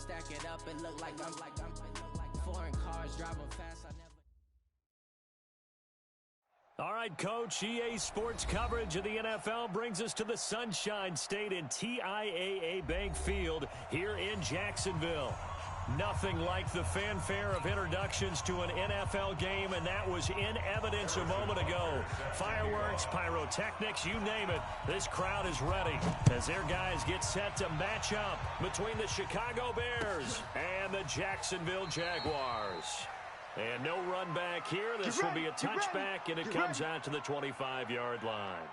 stack it up and look like I'm foreign cars driving fast. I never. All right, Coach, EA Sports coverage of the NFL brings us to the Sunshine State in TIAA Bank Field here in Jacksonville. Nothing like the fanfare of introductions to an NFL game, and that was in evidence a moment ago. Fireworks, pyrotechnics, you name it. This crowd is ready as their guys get set to match up between the Chicago Bears and the Jacksonville Jaguars. And no run back here. This will be a touchback, and it comes out to the 25-yard line.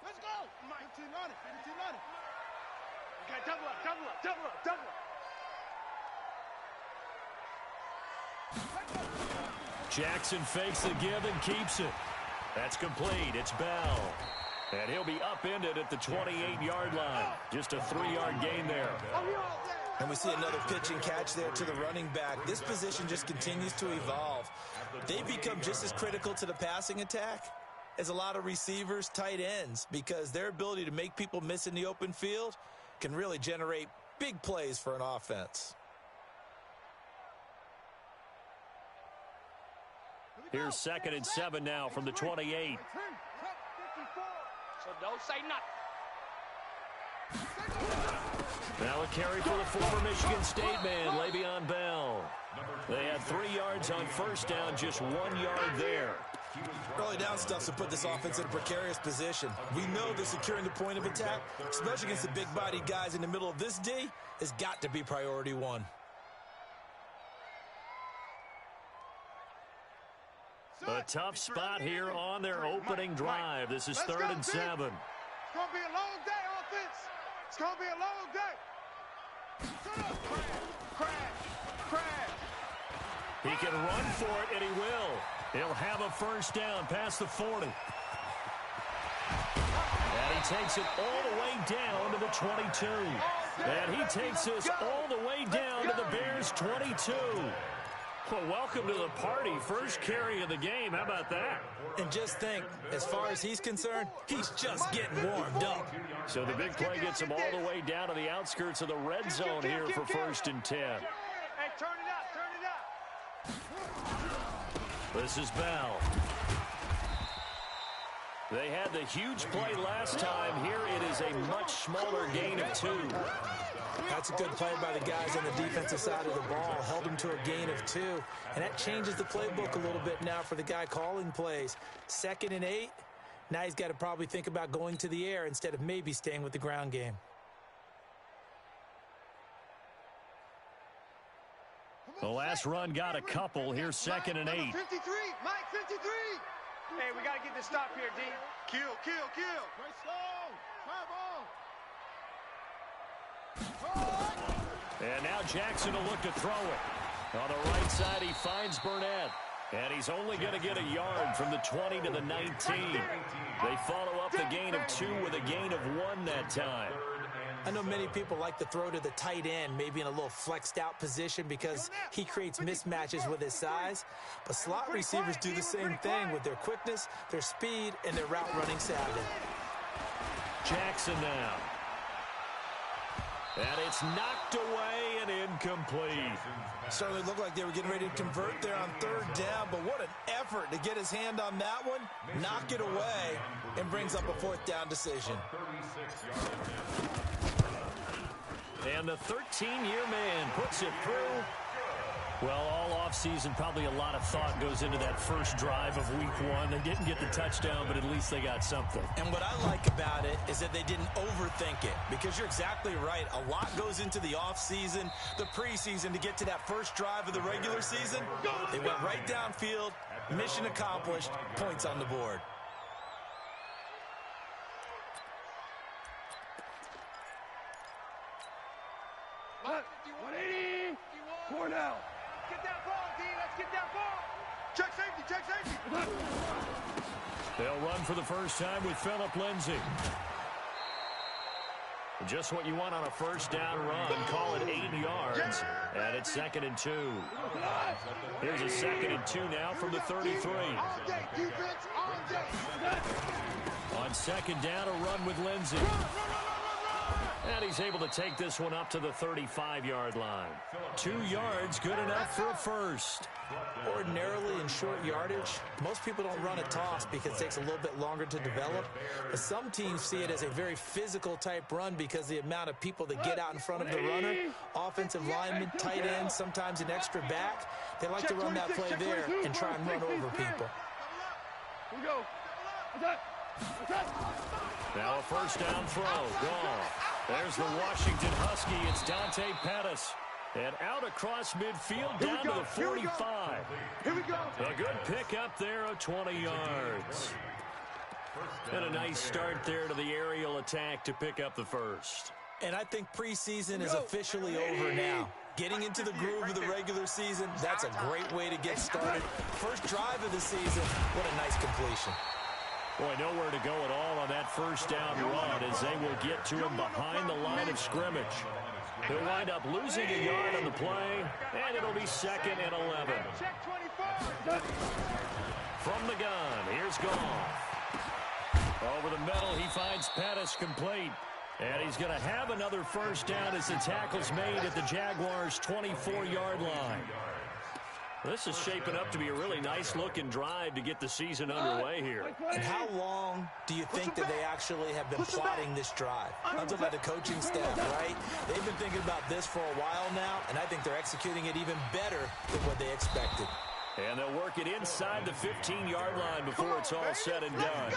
Let's go! 15 on it, 15 on it. Okay, double up, double up, double up, double up. Jackson fakes the give and keeps it. That's complete. It's Bell. And he'll be upended at the 28-yard line. Just a 3-yard gain there. And we see another pitch and catch there to the running back. This position just continues to evolve. They become just as critical to the passing attack as a lot of receivers, tight ends, because their ability to make people miss in the open field can really generate big plays for an offense. Here's 2nd and 7 now from the 28. So don't say nothing. Now a carry for the former Michigan State man, Le'Veon Bell. They had 3 yards on first down, just 1 yard there. Early down stuff to put this offense in a precarious position. We know that securing the point of attack, especially against the big-bodied guys in the middle of this D, has got to be priority one. A tough spot here on their opening drive. This is 3rd and 7. It's going to be a long day, offense. It's going to be a long day. Shut up. Crash. He can run for it, and he will. He'll have a first down past the 40. And he takes it all the way down to the 22. And he takes us all the way down to the Bears' 22. Well, welcome to the party. First carry of the game. How about that? And just think, as far as he's concerned, he's just getting warmed up. So the big play gets him all the way down to the outskirts of the red zone here for 1st and 10. Hey, turn it up, turn it up. This is Bell. They had the huge play last time. Here it is a much smaller gain of 2. That's a good play by the guys on the defensive side of the ball. Held them to a gain of 2. And that changes the playbook a little bit now for the guy calling plays. 2nd and 8. Now he's got to probably think about going to the air instead of maybe staying with the ground game. The last run got a couple. Here's 2nd and 8. 53, Mike, 53. Hey, we got to get this stop here, D. Kill. Right slow. And now Jackson will look to throw it. On the right side, he finds Burnett. And he's only going to get a yard from the 20 to the 19. They follow up the gain of 2 with a gain of 1 that time. I know many people like to throw to the tight end, maybe in a little flexed out position because he creates mismatches with his size. But slot receivers do the same thing with their quickness, their speed, and their route running savvy. Jackson now. And it's knocked away and incomplete. Certainly looked like they were getting ready to convert there on 3rd down, but what an effort to get his hand on that one, knock it away, and brings up a 4th down decision. And the 13-year man puts it through. Well, all offseason, probably a lot of thought goes into that first drive of week 1. They didn't get the touchdown, but at least they got something. And what I like about it is that they didn't overthink it, because you're exactly right. A lot goes into the offseason, the preseason to get to that first drive of the regular season. They went right downfield, mission accomplished, points on the board. What? 180. Cornell. Get that ball, D. Let's get that ball. Check safety, check safety. They'll run for the first time with Phillip Lindsay. Just what you want on a first down run. Call it 8 yards. And it's 2nd and 2. Here's a 2nd and 2 now from the 33. On 2nd down, a run with Lindsey. And he's able to take this one up to the 35-yard line. 2 yards, good enough for a first. Ordinarily in short yardage, most people don't run a toss because it takes a little bit longer to develop. But some teams see it as a very physical type run because the amount of people that get out in front of the runner, offensive linemen, tight ends, sometimes an extra back, they like to run that play there and try and run over people. Here we go. Now a first down throw. Gone. There's the Washington Husky. It's Dante Pettis. And out across midfield down to the 45. Here we go. A good pickup there of 20 yards. And a nice start there to the aerial attack to pick up the first. And I think preseason is officially over now. Getting into the groove of the regular season, that's a great way to get started. First drive of the season, what a nice completion. Boy, nowhere to go at all on that first down run as they will get to him behind the line of scrimmage. He'll wind up losing a yard on the play, and it'll be 2nd and 11. From the gun, here's Goff. Over the middle, he finds Pettis complete. And he's going to have another first down as the tackle's made at the Jaguars' 24-yard line. This is shaping up to be a really nice-looking drive to get the season underway here. And how long do you think that they actually have been plotting this drive? I'm talking about the coaching staff, right? They've been thinking about this for a while now, and I think they're executing it even better than what they expected. And they'll work it inside the 15-yard line before it's all said and done.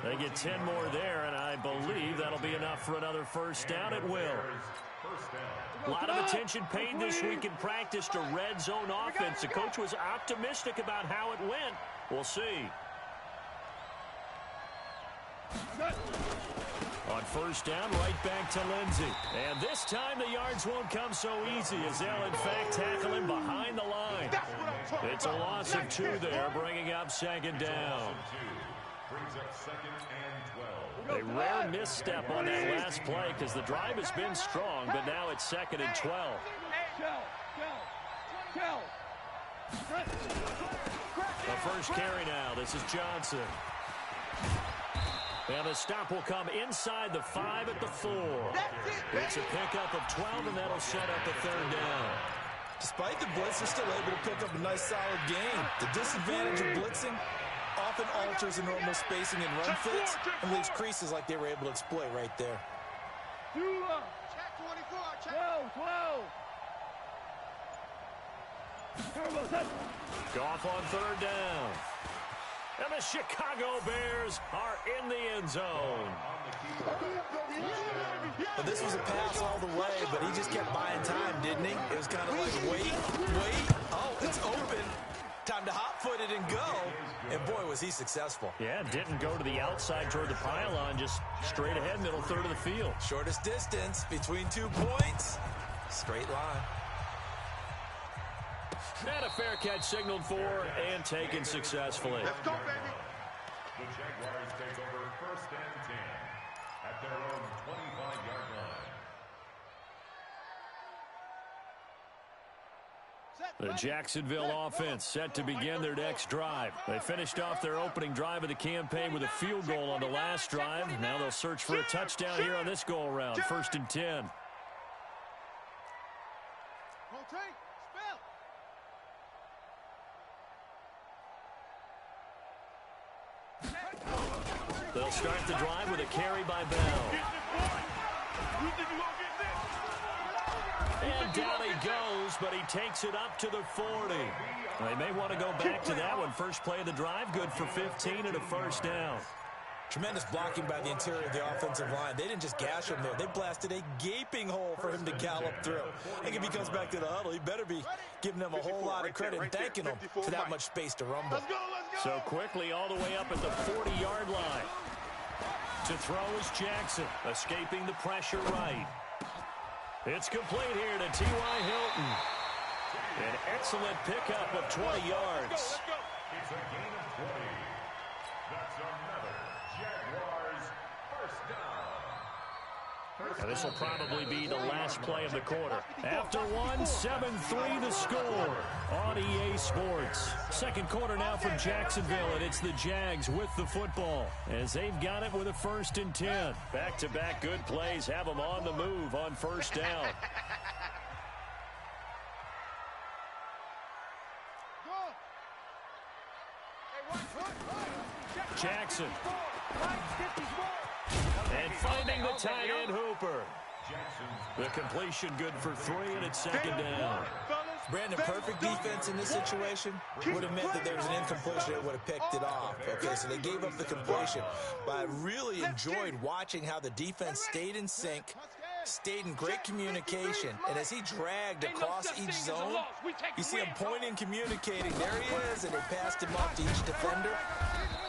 They get 10 more there, and I believe that'll be enough for another first down. It will. A lot of attention paid this week in practice to red zone offense. The coach was optimistic about how it went. We'll see. On first down, right back to Lindsey. And this time the yards won't come so easy as they'll, in fact, tackle him behind the line. It's a loss of 2 there, bringing up 2nd down. A rare misstep on that last play because the drive has been strong, but now it's 2nd and 12. The first carry now. This is Johnson. And the stop will come inside the 5 at the 4. It's a pickup of 12, and that'll set up a 3rd down. Despite the blitz, they're still able to pick up a nice, solid gain. The disadvantage of blitzing often alters the normal spacing and run fits and leaves creases like they were able to exploit right there. Check 24. Check 12. Goff on 3rd down. And the Chicago Bears are in the end zone. Well, this was a pass all the way, but he just kept buying time, didn't he? It was kind of like, wait. Oh, it's open. Time to hot-foot it and go. And, boy, was he successful. Yeah, didn't go to the outside toward the pylon, just straight ahead, middle third of the field. Shortest distance between 2 points. Straight line. And a fair catch signaled for and taken successfully. Let's go, baby. The Jaguars take over 1st and 10 at their own 25-yard line. The Jacksonville offense set to begin their next drive. They finished off their opening drive of the campaign with a field goal on the last drive. Now they'll search for a touchdown here on this go-around. 1st and 10. Rotate. Spell. They'll start the drive with a carry by Bell. And down he goes, but he takes it up to the 40. They may want to go back to that one. First play of the drive, good for 15 and a first down. Tremendous blocking by the interior of the offensive line. They didn't just gash him there. They blasted a gaping hole for him to gallop through. I think if he comes back to the huddle, he better be giving them a whole lot of credit and thanking them for that much space to rumble. Let's go. So quickly all the way up at the 40-yard line. To throw is Jackson, escaping the pressure right. It's complete here to T.Y. Hilton. An excellent pickup of 20 yards. Let's go. It's a gain of 20. That's another Jaguars first down. And this will probably be the last play of the quarter. After one, 7-3 the score on EA Sports. Second quarter now from Jacksonville, and it's the Jags with the football as they've got it with a 1st and 10. Back-to-back good plays have them on the move on first down. Jackson. And finding the tight end Hooper. The completion good for 3, and it's 2nd down. Brandon, perfect defense in this situation would have meant that there was an incompletion that would have picked it off. Okay, so they gave up the completion. But I really enjoyed watching how the defense stayed in sync, stayed in great communication, and as he dragged across each zone, you see him pointing, communicating. There he is, and they passed him off to each defender.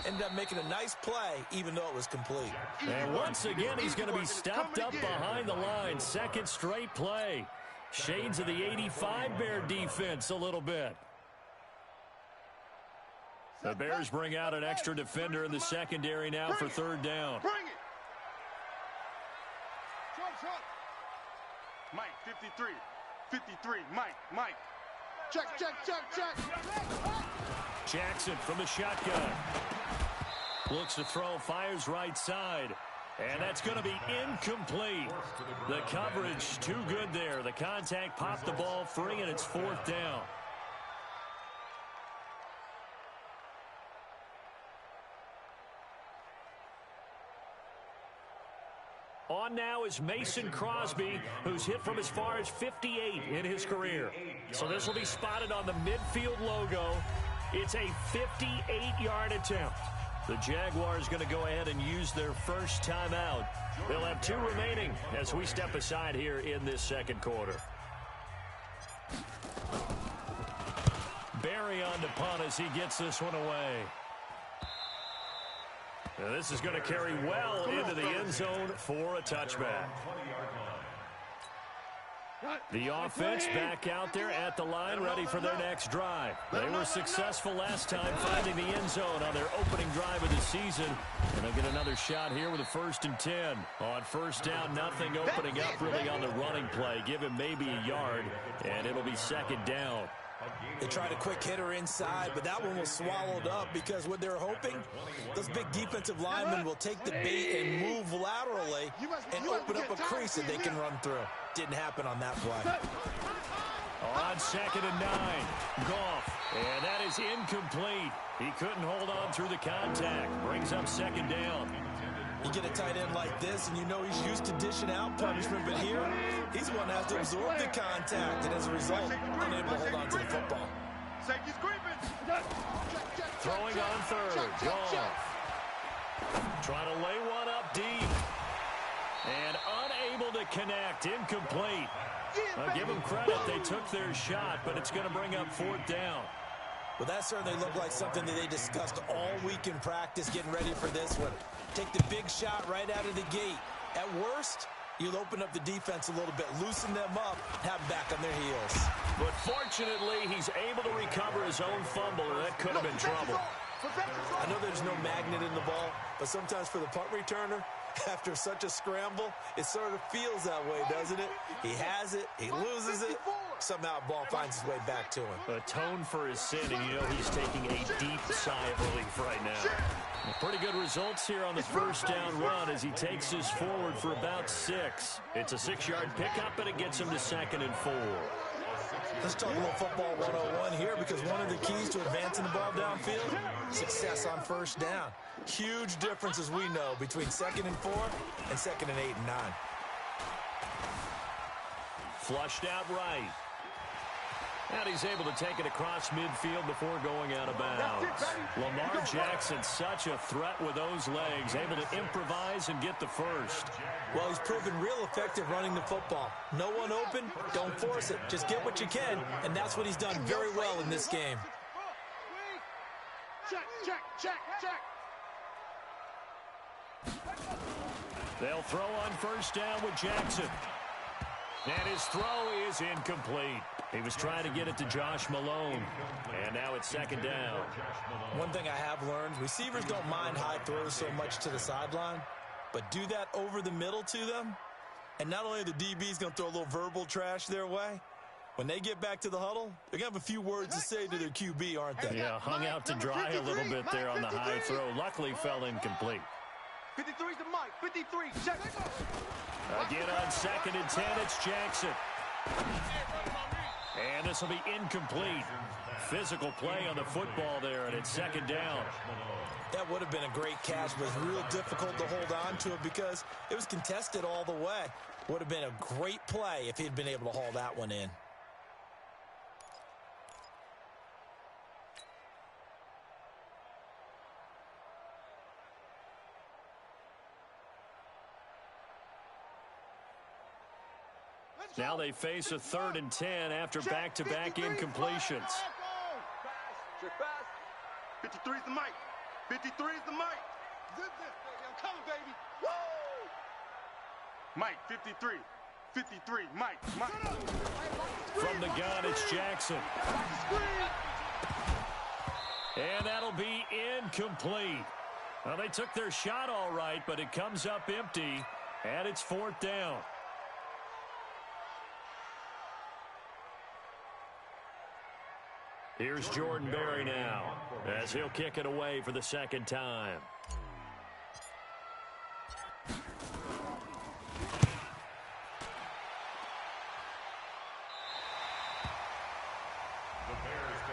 Ended up making a nice play, even though it was complete. And once again, he's going to be stopped up behind the line. 2nd straight play. Shades of the 85 Bear defense a little bit. The Bears bring out an extra defender in the secondary now for 3rd down. Bring it. Mike, 53. 53. Mike. Check. Jackson from the shotgun. Looks to throw, fires right side. And that's going to be incomplete. The coverage too good there. The contact popped the ball free, and it's 4th down. On now is Mason Crosby, who's hit from as far as 58 in his career. So this will be spotted on the midfield logo. It's a 58-yard attempt. The Jaguars going to go ahead and use their first timeout. They'll have 2 remaining as we step aside here in this 2nd quarter. Barry on to punt as he gets this one away. Now this is going to carry well into the end zone for a touchback. The offense back out there at the line, ready for their next drive. They were successful last time finding the end zone on their opening drive of the season. And they'll get another shot here with a 1st and 10. On first down, nothing opening up really on the running play. Give him maybe a yard, and it'll be 2nd down. They tried a quick hitter inside, but that one was swallowed up because what they're hoping, those big defensive linemen will take the bait and move laterally and open up a crease that they can run through. Didn't happen on that play. On 2nd and 9, Goff, and that is incomplete. He couldn't hold on through the contact. Brings up 2nd down. You get a tight end like this, and you know he's used to dishing out punishment, but here, he's one that has to absorb the contact, and as a result, unable to hold on to the football. Throwing on 3rd, Goff. Trying to lay one up deep. And unable to connect, incomplete. I'll give them credit, they took their shot, but it's going to bring up 4th down. Well, that certainly looked like something that they discussed all week in practice, getting ready for this one. Take the big shot right out of the gate. At worst, you'll open up the defense a little bit, loosen them up, have them back on their heels. But fortunately, he's able to recover his own fumble, and that could have been trouble. I know there's no magnet in the ball, but sometimes for the punt returner, after such a scramble, it sort of feels that way, doesn't it? He has it, he loses it, somehow the ball finds its way back to him. Atone for his sin, and you know he's taking a deep sigh of relief right now. Pretty good results here on the first down run as he takes this forward for about 6. It's a 6-yard pickup, and it gets him to 2nd and 4. Let's talk a little football 101 here, because one of the keys to advancing the ball downfield, success on first down. Huge difference, as we know, between 2nd and 4 and 2nd and 8 and 9. Flushed out right. And he's able to take it across midfield before going out of bounds. Lamar Jackson, such a threat with those legs, able to improvise and get the first. Well, he's proven real effective running the football. No one open, don't force it. Just get what you can, and that's what he's done very well in this game. Check. They'll throw on first down with Jackson. And his throw is incomplete. He was trying to get it to Josh Malone. And now it's 2nd down. One thing I have learned, receivers don't mind high throws so much to the sideline, but do that over the middle to them, And not only are the DBs going to throw a little verbal trash their way, when they get back to the huddle, they're going to have a few words to say to their QB, aren't they? Yeah, hung out to dry a little bit there on the high throw. Luckily fell incomplete. 53's the mic. 53, check. Again on 2nd and 10, it's Jackson. And this will be incomplete. Physical play on the football there, and it's 2nd down. That would have been a great catch, but it was real difficult to hold on to it because it was contested all the way. Would have been a great play if he'd been able to haul that one in. Now they face a 3rd and 10 after back-to-back incompletions. Check fast. 53's the mic. 53's the mic. Zip, zip, baby. I'm coming, baby. Woo! Mike, 53. 53, Mike. From the gun, it's Jackson. And that'll be incomplete. Well, they took their shot all right, but it comes up empty, and it's 4th down. Here's Jordan Berry now, as he'll kick it away for the 2nd time.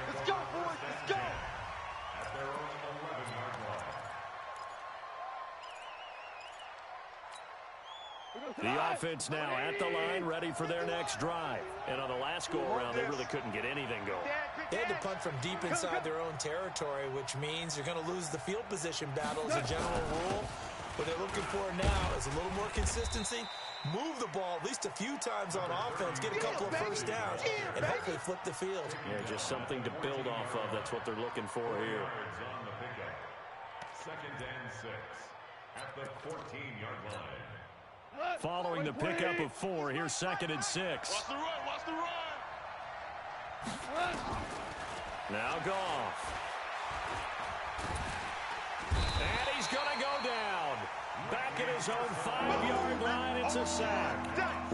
Let's go, boys. Let's go. At their own 11-yard line. The offense now at the line, ready for their next drive. And on the last go-around, they really couldn't get anything going. They had to punt from deep inside their own territory, which means you're going to lose the field position battle as a general rule. What they're looking for now is a little more consistency, move the ball at least a few times on offense, get a couple of first downs, and hopefully flip the field. Yeah, just something to build off of. That's what they're looking for here. On the pickup. 2nd and 6 at the 14-yard line. Following the pickup of 4, here's 2nd and 6. Watch the run. Watch the run. Now Goff. And he's going to go down. Back at his own 5-yard line, it's a sack.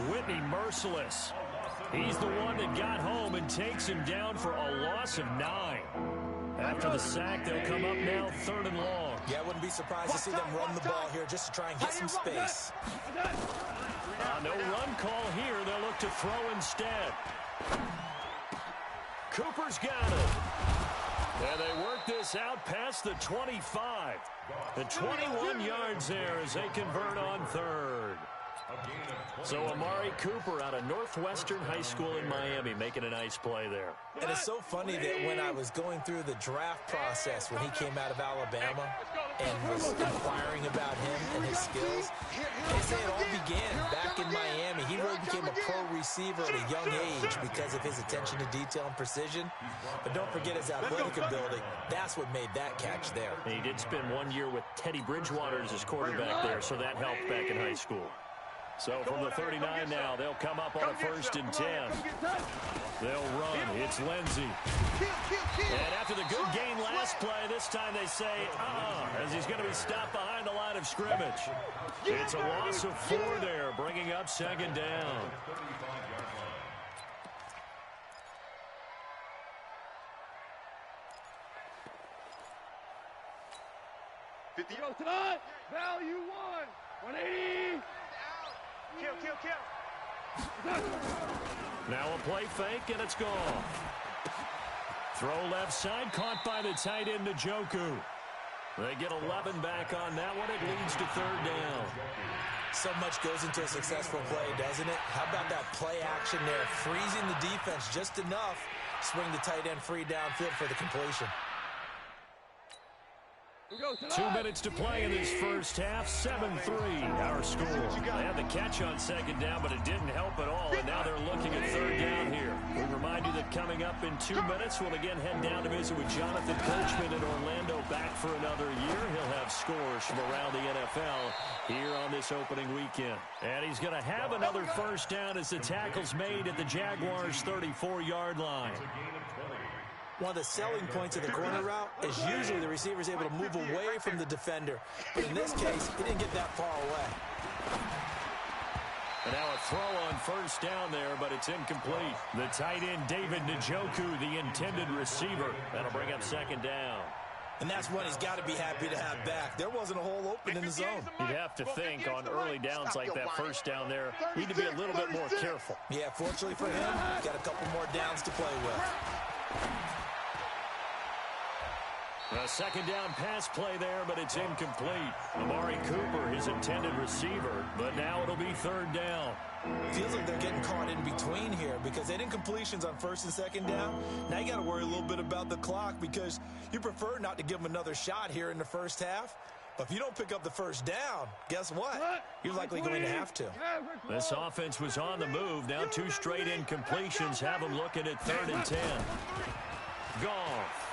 Whitney merciless. He's the one that got home and takes him down for a loss of 9. After the sack, they'll come up now 3rd and long. Yeah, I wouldn't be surprised to see them run the ball here just to try and get some space. No run call here. They'll look to throw instead. Cooper's got it. And they work this out past the 25. The 21 yards there as they convert on 3rd. So Amari Cooper out of Northwestern High School in Miami making a nice play there. And it's so funny that when I was going through the draft process when he came out of Alabama and was inquiring about him and his skills, they say it all began back in Miami. He really became a pro receiver at a young age because of his attention to detail and precision. But don't forget his athletic ability. That's what made that catch there. And he did spend 1 year with Teddy Bridgewater as his quarterback there, so that helped back in high school. So from the 39 now, they'll come up on a 1st and 10. They'll run. It's Lindsey. And after the good gain last play, this time they say, as he's going to be stopped behind the line of scrimmage. It's a loss of 4 there, bringing up 2nd down. Tonight, value 1, 180. Kill. Now a play fake, and it's gone. Throw left side, caught by the tight end, Njoku. They get 11 back on that one. It leads to 3rd down. So much goes into a successful play, doesn't it? How about that play action there? Freezing the defense just enough. Swing the tight end free downfield for the completion. 2 minutes to play in this first half. 7-3 our score. They had the catch on 2nd down, but it didn't help at all, and now they're looking at 3rd down here. We remind you that coming up in 2 minutes, we'll again head down to visit with Jonathan Coachman in Orlando, back for another year. He'll have scores from around the NFL here on this opening weekend. And he's going to have another first down as the tackle's made at the Jaguars' 34-yard line. One of the selling points of the corner route is usually the receiver's able to move away from the defender. But in this case, he didn't get that far away. And now a throw on first down there, but it's incomplete. The tight end, David Njoku, the intended receiver. That'll bring up second down. And that's one he's got to be happy to have back. There wasn't a hole open in the zone. You'd have to think on early downs like that first down there, need to be a little bit more careful. Yeah, fortunately for him, got a couple more downs to play with. A second down pass play there, but it's incomplete. Amari Cooper, his intended receiver, but now it'll be third down. Feels like they're getting caught in between here because they didn't incompletions on first and second down. Now you got to worry a little bit about the clock because you prefer not to give them another shot here in the first half. But if you don't pick up the first down, guess what? You're likely going to have to. This offense was on the move. Now 2 straight incompletions have them looking at 3rd and 10. Goff.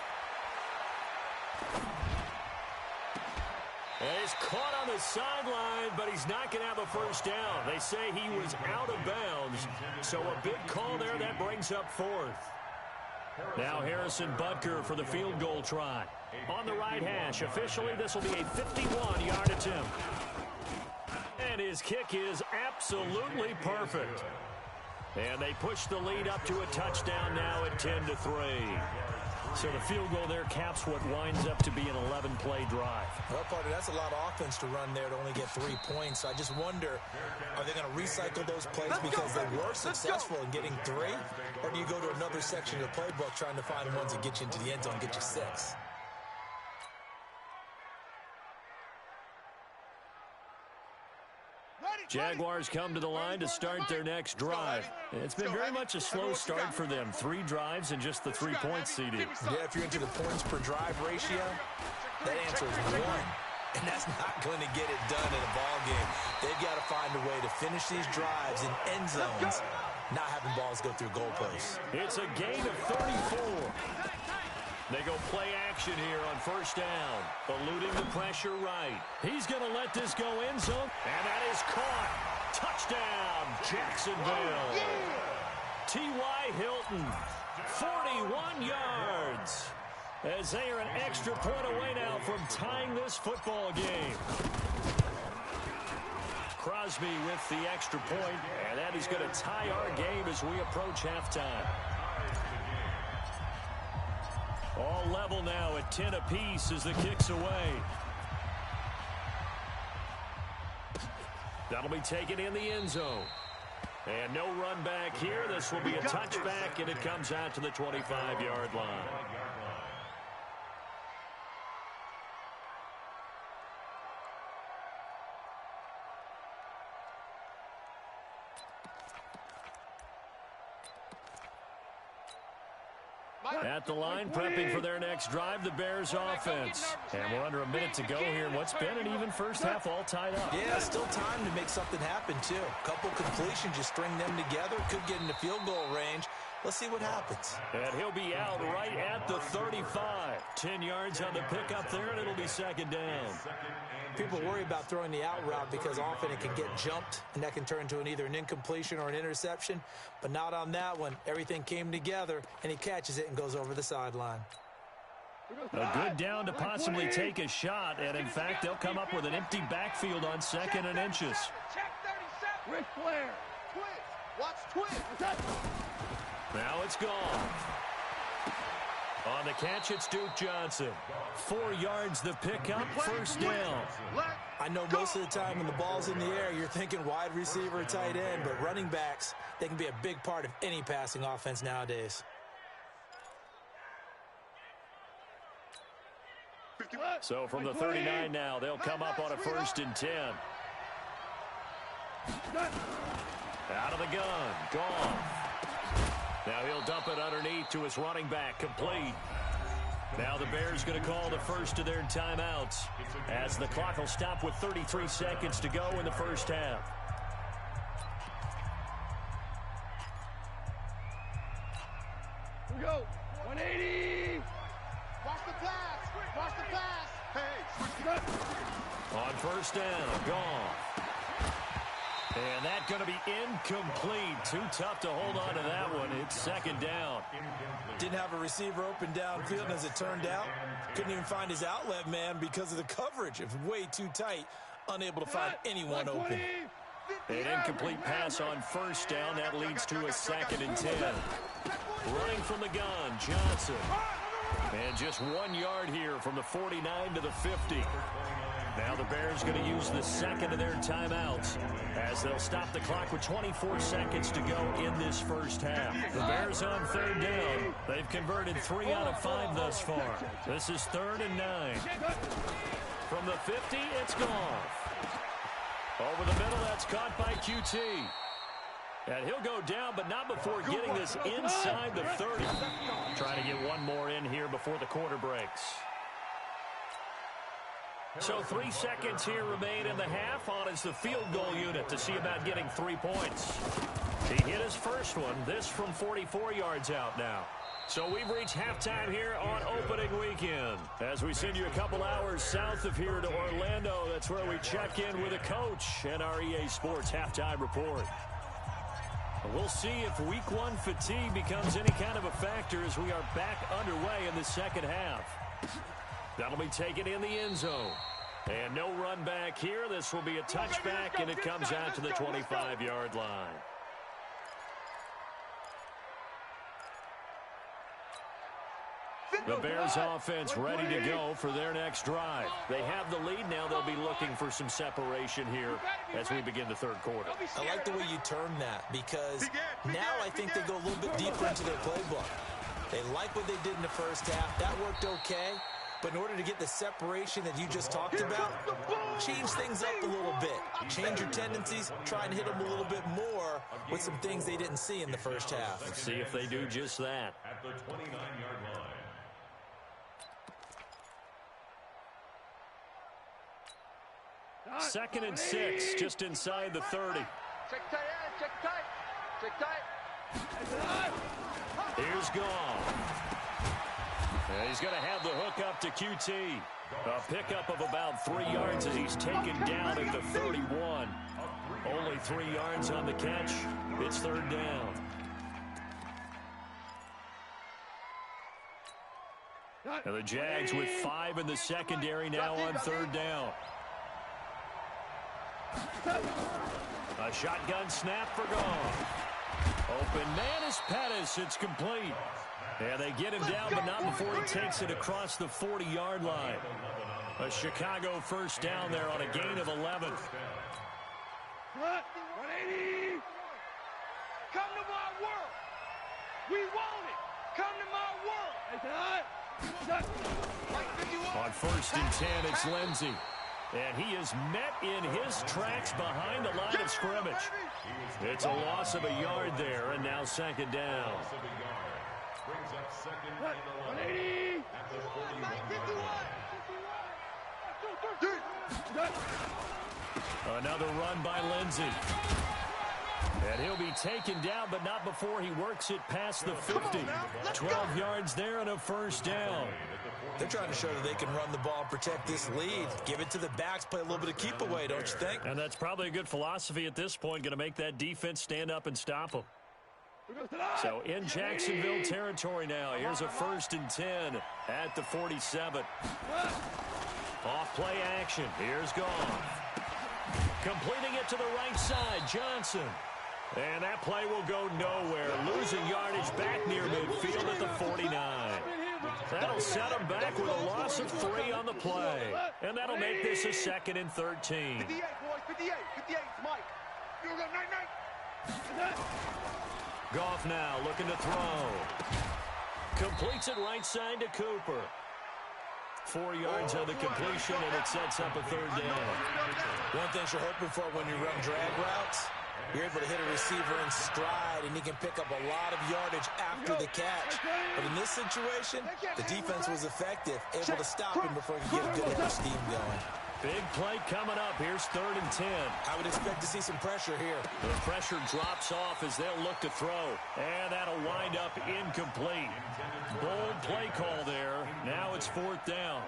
And he's caught on the sideline, but he's not going to have a first down. They say he was out of bounds, so a big call there. That brings up 4th. Now Harrison Butker for the field goal try. On the right hash, officially this will be a 51-yard attempt. And his kick is absolutely perfect. And they push the lead up to a touchdown now at 10-3. So the field goal there caps what winds up to be an 11-play drive. Well, partner, that's a lot of offense to run there to only get 3 points. So I just wonder, are they going to recycle those plays because they were successful in getting 3? Or do you go to another section of the playbook trying to find ones that get you into the end zone and get you 6? Jaguars come to the line to start their next drive. It's been very much a slow start for them. 3 drives and just the 3 points seeded. Yeah, if you're into the points per drive ratio, that answer is 1. And that's not going to get it done in a ball game. They've got to find a way to finish these drives in end zones, not having balls go through goalposts. It's a gain of 34. They go play action here on first down. Eluding the pressure right. He's going to let this go end zone. And that is caught. Touchdown, Jacksonville. T.Y. Hilton, 41 yards. As they are an extra point away now from tying this football game. Crosby with the extra point. And that is going to tie our game as we approach halftime. All level now at 10 apiece as the kick's away. That'll be taken in the end zone. And no run back here. This will be a touchback, and it comes out to the 25-yard line. At the line, prepping for their next drive, the Bears offense. And we're under a minute to go here in what's been an even first half, all tied up. Yeah, still time to make something happen, too. Couple completions, just string them together. Could get into field goal range. Let's see what happens. And he'll be out right at the 35. 10 yards on the pickup there, and it'll be second down. People worry about throwing the out route because often it can get jumped, and that can turn into either an incompletion or an interception. But not on that one. Everything came together, and he catches it and goes over the sideline. A good down to possibly take a shot, and in fact, they'll come up with an empty backfield on 2nd and inches. Ric Flair. Twitch. Watch Twitch. Now it's gone. On the catch, it's Duke Johnson. 4 yards the pickup, first down. I know most of the time when the ball's in the air, you're thinking wide receiver, tight end, but running backs, they can be a big part of any passing offense nowadays. So from the 39 now, they'll come up on a 1st and 10. Out of the gun, gone. Now he'll dump it underneath to his running back, complete. Now the Bears going to call the first of their timeouts as the clock will stop with 33 seconds to go in the first half. Here we go. 180. Watch the pass. Watch the pass. Hey. On first down, gone. And that's going to be incomplete. Too tough to hold on to that one. It's second down. Didn't have a receiver open downfield, and as it turned out, couldn't even find his outlet man because of the coverage. It was way too tight, unable to find anyone open. An incomplete pass on first down. That leads to a 2nd and 10. Running from the gun, Johnson. And just 1 yard here from the 49 to the 50. Now the Bears going to use the second of their timeouts as they'll stop the clock with 24 seconds to go in this first half. The Bears on 3rd down. They've converted 3 out of 5 thus far. This is 3rd and 9. From the 50, it's Goff. Over the middle, that's caught by QT. And he'll go down, but not before getting this inside the 30. Trying to get one more in here before the quarter breaks. So 3 seconds here remain in the half. On is the field goal unit to see about getting 3 points. He hit his first one. This from 44 yards out now. So we've reached halftime here on opening weekend. As we send you a couple hours south of here to Orlando, that's where we check in with a coach and our EA Sports halftime report. We'll see if week 1 fatigue becomes any kind of a factor as we are back underway in the second half. That'll be taken in the end zone. And no run back here. This will be a touchback, and it comes out to the 25-yard line. The Bears offense ready to go for their next drive. They have the lead now. They'll be looking for some separation here as we begin the 3rd quarter. I like the way you term that because now I think they go a little bit deeper into their playbook. They like what they did in the first half. That worked okay. But in order to get the separation that you just talked about, change things up a little bit. Change your tendencies. Try and hit them a little bit more with some things they didn't see in the first half. Let's see if they do just that. At the 29-yard line. 2nd and 6, just inside the 30. Check tight, check tight, check tight. Here's Goff. And he's going to have the hook up to QT. A pickup of about 3 yards as he's taken down at the 31. Only 3 yards on the catch. It's 3rd down. And the Jags with 5 in the secondary now on 3rd down. A shotgun snap for Goff. Open man is Pettis. It's complete. And they get him down, but not before he takes it across the 40-yard line. A Chicago first down there on a gain of 11. 180. Come to my world. We want it. Come to my world. On 1st and 10, it's Lindsey. And he is met in his tracks behind the line of scrimmage. It's a loss of a yard there, and now 2nd down. Brings up 2nd and 11 at the 41. Another run by Lindsey. And he'll be taken down, but not before he works it past the 50. 12 yards there and a first down. They're trying to show that they can run the ball and protect this lead. Give it to the backs, play a little bit of keep away, don't you think? And that's probably a good philosophy at this point, going to make that defense stand up and stop them. So in Jacksonville territory now. Here's a 1st and 10 at the 47. Off play action. Here's Goff. Completing it to the right side, Johnson. And that play will go nowhere. Losing yardage back near midfield at the 49. That'll set him back with a loss of 3 on the play. And that'll make this a 2nd and 13. 58, boys, 58, 58, Mike. You go, night. Goff now looking to throw. Completes it right side to Cooper. 4 yards on the completion, and it sets up a 3rd down. One thing you're hoping for when you run drag routes, you're able to hit a receiver in stride, and he can pick up a lot of yardage after the catch. But in this situation, the defense was effective, able to stop him before he could get a good head of steam going. Big play coming up. Here's 3rd and 10. I would expect to see some pressure here. The pressure drops off as they'll look to throw. And that'll wind up incomplete. Bold play call there. Now it's 4th down.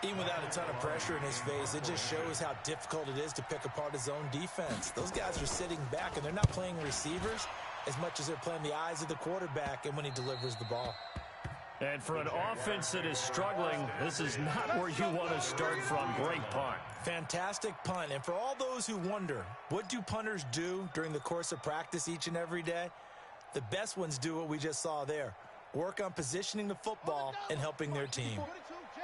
Even without a ton of pressure in his face, it just shows how difficult it is to pick apart his own defense. Those guys are sitting back, and they're not playing receivers as much as they're playing the eyes of the quarterback and when he delivers the ball. And for an offense that is struggling, this is not where you want to start from. Great punt. Fantastic punt. And for all those who wonder, what do punters do during the course of practice each and every day? The best ones do what we just saw there. Work on positioning the football and helping their team.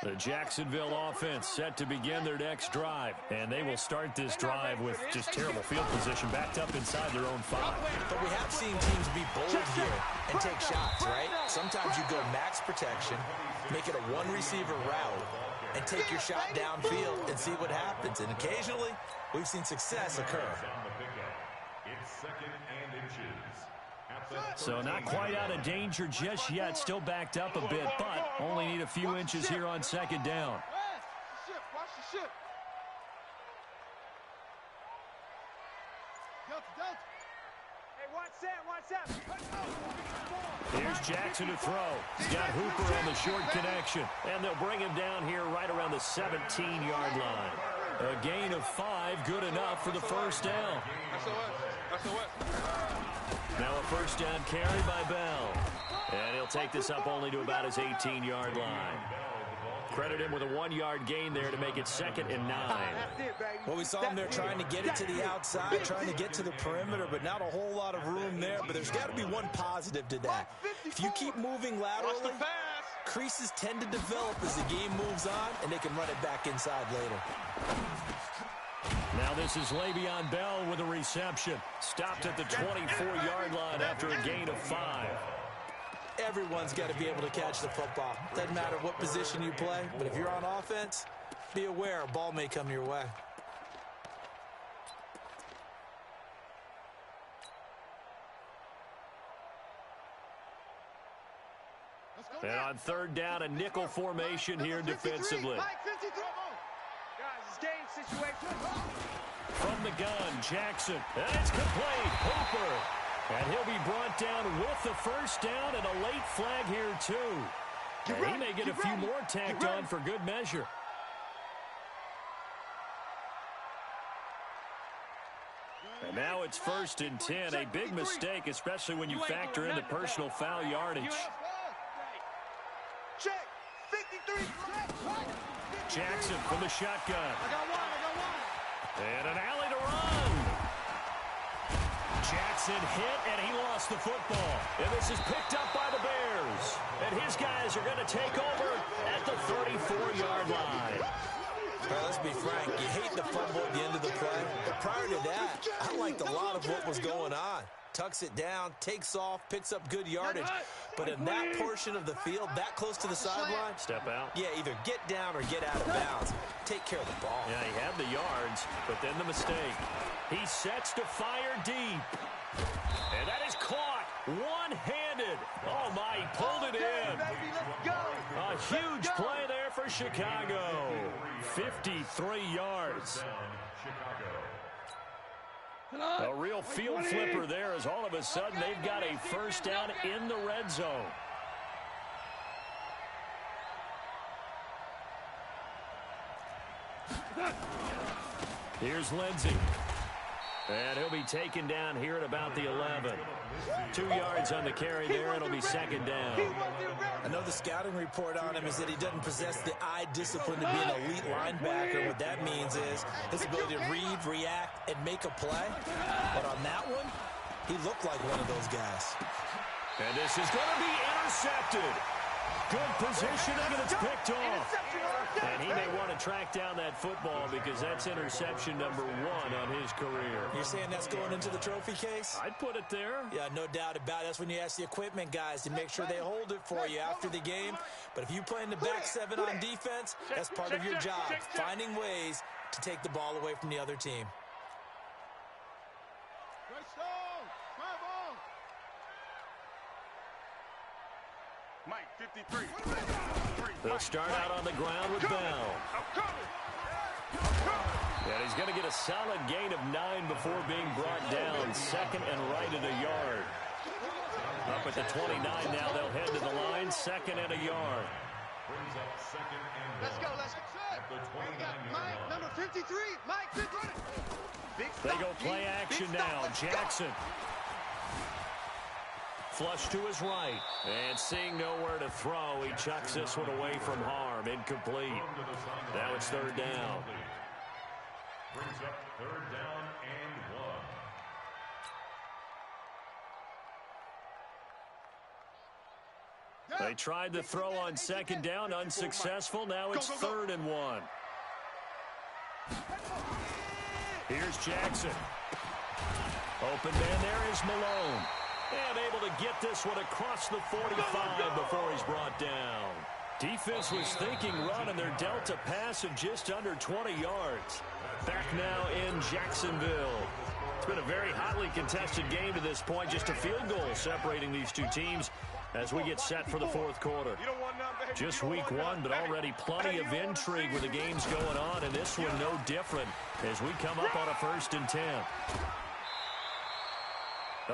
The Jacksonville offense set to begin their next drive. And they will start this drive with just terrible field position backed up inside their own 5. But we have seen teams be bold here and take shots, right? Sometimes you go max protection, make it a one-receiver route, and take your shot downfield and see what happens. And occasionally, we've seen success occur. It's 2nd and inches. So not quite out of danger just yet. Still backed up a bit, but only need a few inches here on 2nd down. Watch the ship. Delta. Hey, watch that. Here's Jackson to throw. He's got Hooper on the short connection. And they'll bring him down here right around the 17-yard line. A gain of 5, good enough for the first down. Now a first down carry by Bell. And he'll take this up only to about his 18-yard line. Credit him with a 1-yard gain there to make it 2nd and 9. Well, we saw him there trying to get it to the outside, trying to get to the perimeter, but not a whole lot of room there. But there's got to be one positive to that. If you keep moving laterally, creases tend to develop as the game moves on, and they can run it back inside later. Now this is Le'Veon Bell with a reception. Stopped at the 24-yard line after a gain of 5. Everyone's got to be able to catch the football. Doesn't matter what position you play, but if you're on offense, be aware a ball may come your way. And on 3rd down, a nickel formation here defensively. From the gun, Jackson. And it's complete. Hooper. And he'll be brought down with the first down and a late flag here, too. And he may get a few more tacked on for good measure. And now it's 1st and 10. A big mistake, especially when you factor in the personal foul yardage. Check. 53. Jackson from the shotgun. I got one. And an alley to run. Jackson hit, and he lost the football. And this is picked up by the Bears. And his guys are going to take over at the 34-yard line. All right, let's be frank. You hate the fumble at the end of the play. But prior to that, I liked a lot of what was going on. Tucks it down, takes off, picks up good yardage. But in that portion of the field, that close to the sideline, step out. Yeah, either get down or get out of bounds. Take care of the ball. Yeah, he had the yards, but then the mistake. He sets to fire deep. And that is caught one-handed. Oh, my, he pulled it in. A huge play there for Chicago. 53 yards. A real field flipper there as all of a sudden they've got a first down in the red zone. Here's Lindsey. And he'll be taken down here at about the 11. 2 yards on the carry there. It'll be 2nd down. I know the scouting report on him is that he doesn't possess the eye discipline to be an elite linebacker. What that means is his ability to read, react, and make a play. But on that one, he looked like one of those guys. And this is going to be intercepted. Good positioning, and it's picked off. And he may want to track down that football because that's interception number 1 on his career. You're saying that's going into the trophy case? I'd put it there. Yeah, no doubt about it. That's when you ask the equipment guys to make sure they hold it for you after the game. But if you play in the back 7 on defense, that's part of your job, finding ways to take the ball away from the other team. Mike, 53. They'll start out on the ground with Bell. And he's going to get a solid gain of 9 before being brought down. 2nd and right at a yard. Up at the 29 now, they'll head to the line. 2nd and a yard. Brings up 2nd and 1. Let's go. At the 29-yard Mike, line. number 53. Mike, big run. They go play action now. Jackson Flush to his right. And seeing nowhere to throw, he chucks this one away from harm. Incomplete. Now it's third down. Brings up third down and 1. They tried to throw on second down, unsuccessful. Now it's third and 1. Here's Jackson. Open man there is Malone. And able to get this one across the 45 before he's brought down. Defense was thinking run, and they're dealt a pass of just under 20 yards. Back now in Jacksonville. It's been a very hotly contested game to this point. Just a field goal separating these two teams as we get set for the fourth quarter. Just week one, but already plenty of intrigue with the games going on, and this one no different as we come up on a 1st and 10.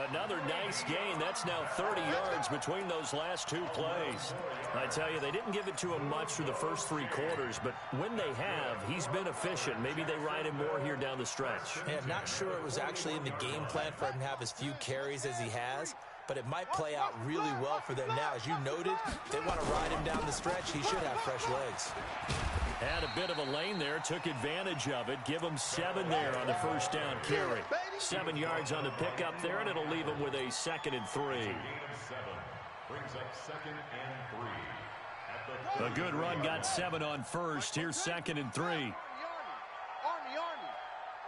Another nice gain. That's now 30 yards between those last two plays. I tell you, they didn't give it to him much through the first 3 quarters, but when they have, he's been efficient. Maybe they ride him more here down the stretch. Hey, I'm not sure it was actually in the game plan for him to have as few carries as he has, but it might play out really well for them now. As you noted, if they want to ride him down the stretch, he should have fresh legs. Had a bit of a lane there, took advantage of it. Give him 7 there on the first down carry. 7 yards on the pickup there, and it'll leave him with a 2nd and 3. Brings up 2nd and 3. A good run got 7 on first. Here's 2nd and 3. Army.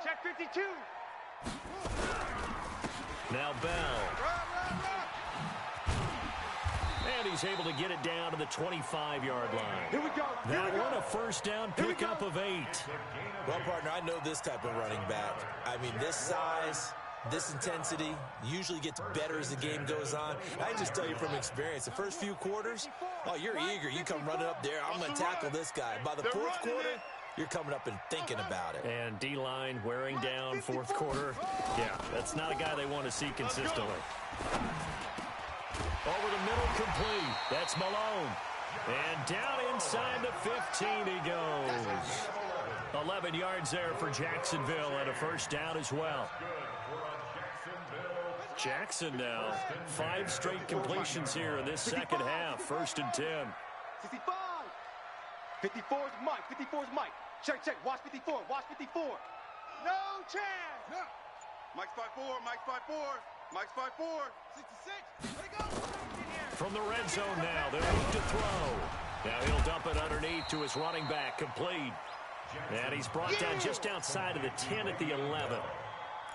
Check 52. Now Bell. And he's able to get it down to the 25-yard line. Here we go. That one a first down pickup of 8. Well, partner, I know this type of running back. I mean, this size, this intensity usually gets better as the game goes on. I can just tell you from experience, the first few quarters, oh, you're eager. You come running up there, I'm going to tackle this guy. By the fourth quarter, you're coming up and thinking about it. And D-line wearing down fourth quarter. Yeah, that's not a guy they want to see consistently. Over the middle, complete. That's Malone. And down inside the 15 he goes. 11 yards there for Jacksonville and a first down as well. Jackson now, 5 straight completions here in this second half. 1st and 10. 65. 54's Mike. 54's Mike. Check. Watch 54. Watch 54. No chance. No. Mike's 5'4", Mike's 5'4", Mike's 5'4". 66. Let it go. From the red zone now, they'll look to throw. Now he'll dump it underneath to his running back, complete. And he's brought down just outside of the 10 at the 11.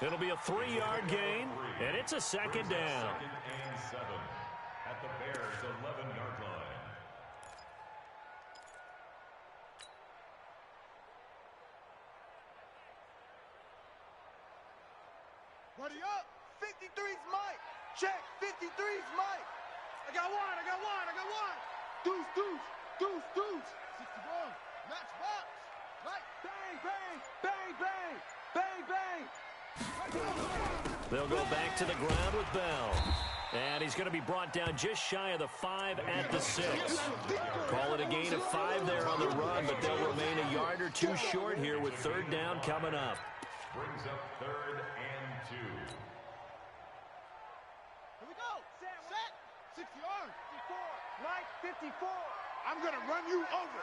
It'll be a 3-yard gain, and it's a 2nd down. 2nd and 7 at the Bears' 11-yard line. Buddy up. 53's Mike. Check. 53's Mike. I got one. Deuce. 61. Match box. Mike. Bang. They'll go back to the ground with Bell. And he's going to be brought down just shy of the 5 at the 6. Call it a gain of 5 there on the run, but they'll remain a yard or 2 short here with 3rd down coming up. Brings up 3rd and 2. Here we go. Set. 60 yards. 54. Mike, 54. I'm going to run you over.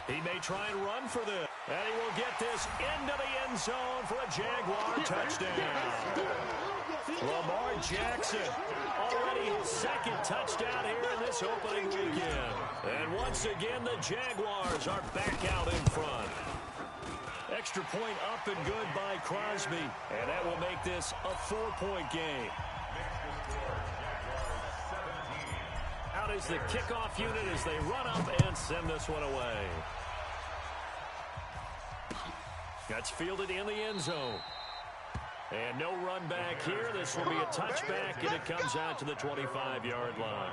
He may try and run for this. And he will get this into the end zone for a Jaguar touchdown. Lamar Jackson, already his 2nd touchdown here in this opening weekend. And once again, the Jaguars are back out in front. Extra point up and good by Crosby. And that will make this a 4-point game. Out is the kickoff unit as they run up and send this one away. That's fielded in the end zone. And no run back here. This will be a touchback, and it comes out to the 25-yard line.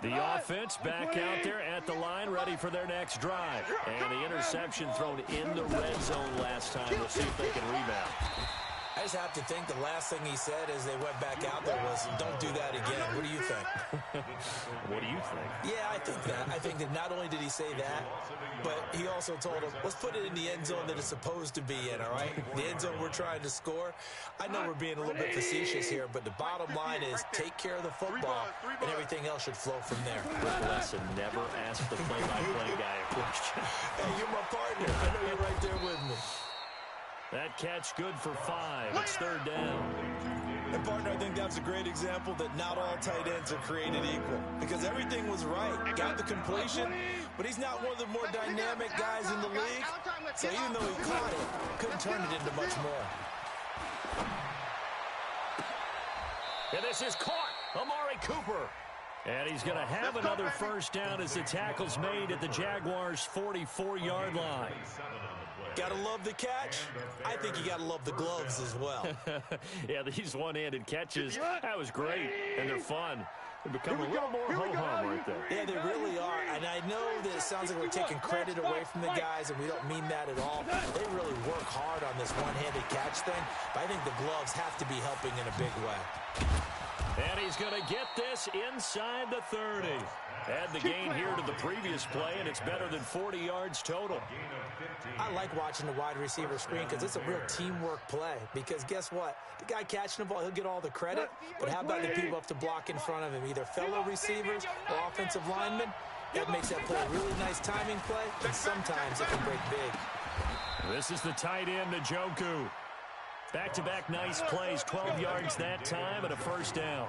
The offense back out there at the line, ready for their next drive. And the interception thrown in the red zone last time. We'll see if they can rebound. I just have to think the last thing he said as they went back out there was, don't do that again. What do you think? What do you think? Yeah, I think that. I think that not only did he say that, but he also told him, let's put it in the end zone that it's supposed to be in, all right? The end zone we're trying to score. I know we're being a little bit facetious here, but the bottom line is take care of the football, and everything else should flow from there. Listen, never ask the play-by-play guy a question. Hey, you're my partner. I know you're right there with me. That catch good for 5. It's third down. And, partner, I think that's a great example that not all tight ends are created equal because everything was right. Got the completion, but he's not one of the more dynamic guys in the league. So even though he caught it, couldn't turn it into much more. And this is caught. Amari Cooper. And he's going to have another first down as the tackle's made at the Jaguars' 44-yard line. Gotta love the catch. I think you gotta love the gloves as well. Yeah, these one-handed catches, that was great, and they're fun. They become a little more ho-hum right there. Yeah, they really are, and I know that it sounds like we're taking credit away from the guys, and we don't mean that at all. They really work hard on this one-handed catch thing, but I think the gloves have to be helping in a big way. And he's going to get this inside the 30. Add the gain here to the previous play, and it's better than 40 yards total. I like watching the wide receiver screen because it's a real teamwork play. Because guess what? The guy catching the ball, he'll get all the credit. But how about the people up to block in front of him, either fellow receivers or offensive linemen? That makes that play a really nice timing play, and sometimes it can break big. This is the tight end, Njoku. Back-to-back nice plays, 12 yards that time and a first down.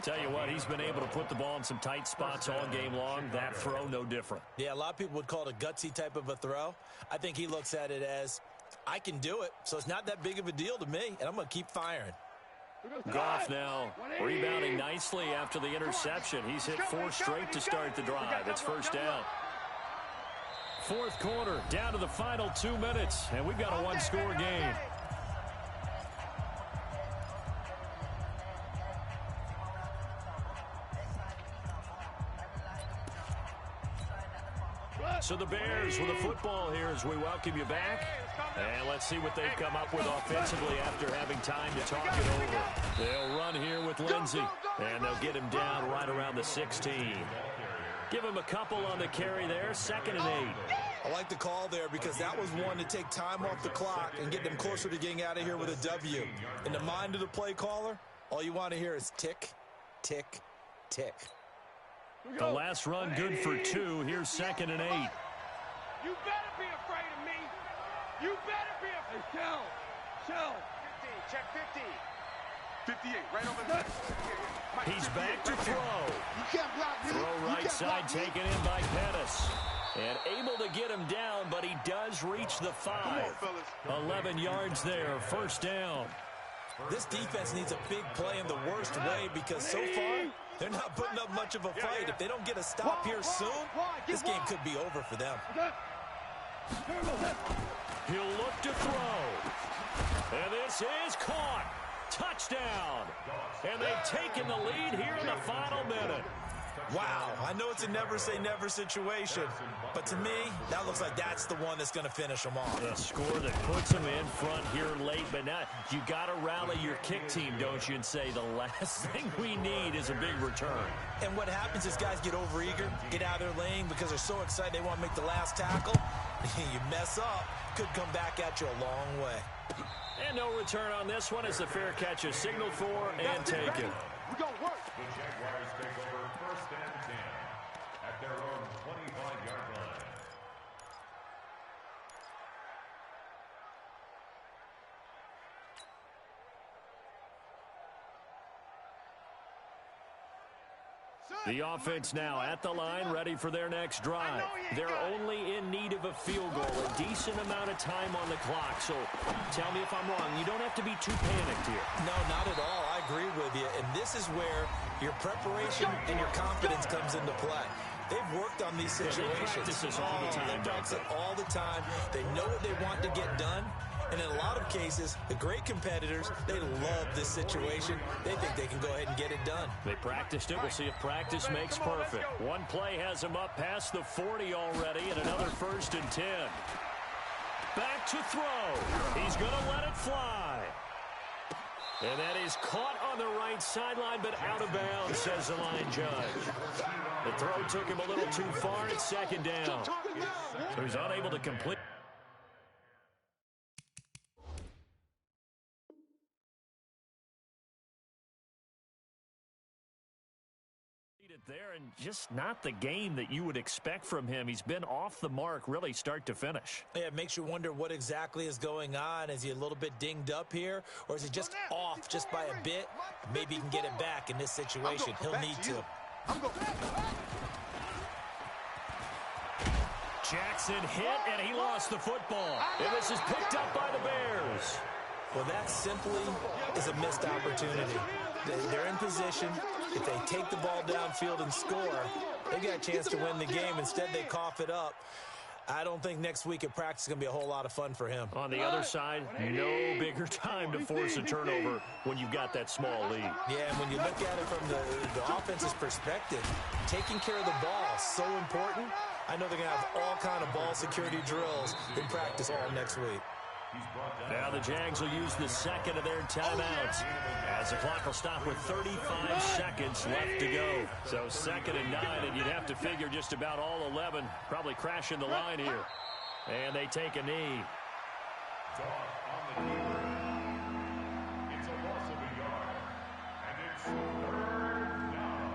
Tell you what, he's been able to put the ball in some tight spots all game long. That throw, no different. Yeah, a lot of people would call it a gutsy type of a throw. I think he looks at it as, I can do it, so it's not that big of a deal to me, and I'm going to keep firing. Goff now rebounding nicely after the interception. He's hit 4 straight to start the drive. It's first down. Fourth quarter, down to the final 2 minutes, and we've got a one-score game. So the Bears with a football here as we welcome you back. And let's see what they've come up with offensively after having time to talk it over. They'll run here with Lindsey, and they'll get him down right around the 16. Give him a couple on the carry there, 2nd and 8. I like the call there because that was one to take time off the clock and get them closer to getting out of here with a W. In the mind of the play caller, all you want to hear is tick, tick, tick. The last run good for 2. Here's 2nd and 8. You better be afraid of me. You better be afraid. Hey, Shell. 15, check 50. 58, right over there. He's back to throw. You can't block me. Throw right side taken in by Pettis. And able to get him down, but he does reach the 5. 11 yards there, first down. This defense needs a big play in the worst way because so far, they're not putting up much of a fight. If they don't get a stop here soon, this game could be over for them. He'll look to throw. And this is caught. Touchdown. And they've taken the lead here in the final minute. Wow, I know it's a never-say-never situation, but to me, that looks like that's the one that's going to finish them off. A score that puts them in front here late, but now you got to rally your kick team, don't you, and say the last thing we need is a big return. And what happens is guys get overeager, get out of their lane because they're so excited they want to make the last tackle. You mess up, could come back at you a long way. And no return on this one as the fair catch is signaled for and taken. We're going to work. The Jaguars take over 1st and 10 at their own 25-yard line. The offense now at the line, ready for their next drive. They're only in need of a field goal, a decent amount of time on the clock. So tell me if I'm wrong. You don't have to be too panicked here. No, not at all. I agree with you. And this is where your preparation and your confidence comes into play. They've worked on these situations. They practice this all the time. They practice it all the time. They know what they want to get done. And in a lot of cases, the great competitors, they love this situation. They think they can go ahead and get it done. They practiced it. We'll see if practice makes perfect. One play has him up past the 40 already, and another 1st and 10. Back to throw. He's going to let it fly. And that is caught on the right sideline, but out of bounds, says the line judge. The throw took him a little too far. It's second down. So he's unable to complete. There and just not the game that you would expect from him. He's been off the mark really start to finish. Yeah, it makes you wonder what exactly is going on. Is he a little bit dinged up here, or is he just off just by a bit? Maybe he can get it back in this situation. He'll need to. Jackson hit, and he lost the football. And this is picked up by the Bears. Well, that simply is a missed opportunity. They're in position. If they take the ball downfield and score, they've got a chance to win the game. Instead, they cough it up. I don't think next week at practice is going to be a whole lot of fun for him. On the other side, no bigger time to force a turnover when you've got that small lead. Yeah, and when you look at it from the offense's perspective, taking care of the ball is so important. I know they're going to have all kind of ball security drills in practice all next week. Now the Jags will use the second of their timeouts as the clock will stop with 35 seconds left to go. So 2nd and 9, and you'd have to figure just about all 11 probably crashing the line here. And they take a knee. It's a loss of a yard, and it's 3rd down.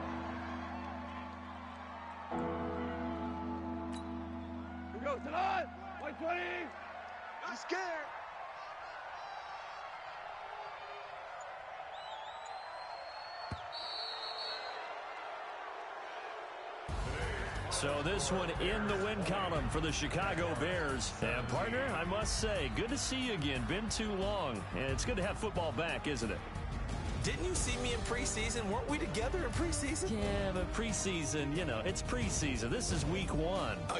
Here we go, tonight. 120. I'm scared. So this one in the win column for the Chicago Bears. And partner, I must say, good to see you again. Been too long. And it's good to have football back, isn't it? Didn't you see me in preseason? Weren't we together in preseason? Yeah, but preseason, you know, it's preseason. This is week 1. Oh,